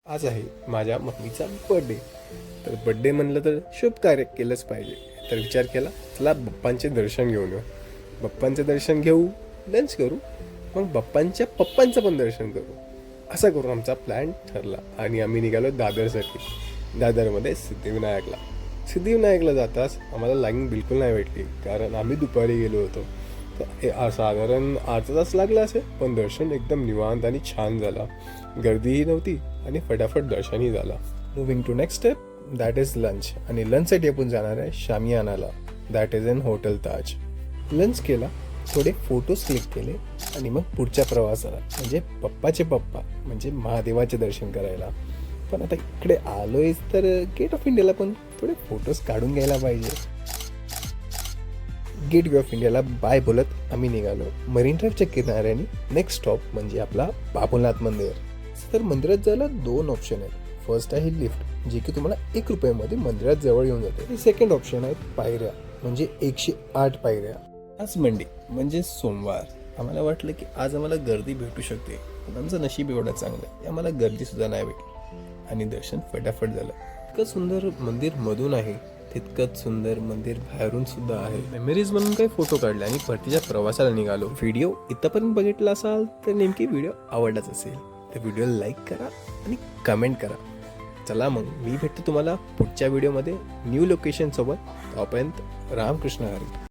आज आहे माझ्या मम्मीचा बर्थडे. तर बर्थडे म्हणलं तर शुभ कार्य केलंच पाहिजे. तर विचार केला चला बाप्पांचे दर्शन घेऊन येऊ. बाप्पांचं दर्शन घेऊ, लंच करू, मग बाप्पांच्या पप्पांचं पण दर्शन करू. असा करून आमचा प्लॅन ठरला आणि आम्ही निघालो दादरसाठी. दादरमध्ये सिद्धिविनायकला. सिद्धिविनायकला जाताच आम्हाला लाईन बिलकुल नाही भेटली, कारण आम्ही दुपारी गेलो होतो. तर साधारण अर्धा तास लागला असेल, पण दर्शन एकदम निवांत आणि छान झाला. गर्दीही नव्हती आणि फटाफट दर्शनही झाला. Moving to next step, that is lunch. आणि लंचसाठी आपण जाणार आहे शामियानाला, that is in hotel Taj. Lunch केला, थोडे फोटोज क्लिक केले आणि मग पुढच्या प्रवासाला म्हणजे पप्पाचे पप्पा म्हणजे महादेवाचे दर्शन करायला. पण आता इकडे आलोयच तर गेट ऑफ इंडियाला पण थोडे फोटोज काढून घ्यायला पाहिजे. गेट वे ऑफ इंडियाला बाय बोलत आम्ही निघालो. मरीन ड्राईव्हच्या किनाऱ्याने नेक्स्ट स्टॉप म्हणजे आपला बाबुलनाथ मंदिर. तर मंदिरात जायला 2 ऑप्शन आहेत. फर्स्ट आहे लिफ्ट, जे की तुम्हाला 1 रुपयामध्ये मंदिरात जवळ येऊन जाते. सेकंड ऑप्शन आहेत पायऱ्या, म्हणजे 108 पायऱ्या. आज मंडे म्हणजे सोमवार. आम्हाला वाटलं की आज आम्हाला गर्दी भेटू शकते, पण आमचं नशीब एवढं चांगलं आहे, आम्हाला गर्दी सुद्धा नाही भेटली आणि दर्शन फटाफट झालं. इतकं सुंदर मंदिर मधून आहे, तितकंच सुंदर मंदिर बाहेरून सुद्धा आहे. मेमरीज म्हणून काही फोटो काढले आणि परतीच्या प्रवासाला निघालो. व्हिडिओ इथपर्यंत बघितला असाल तर नेमकी व्हिडिओ आवडलाच असेल तर व्हिडिओला लाईक करा आणि कमेंट करा. चला मग मी भेटतो तुम्हाला पुढच्या व्हिडिओमध्ये न्यू लोकेशन सोबत. तोपर्यंत रामकृष्ण हरी.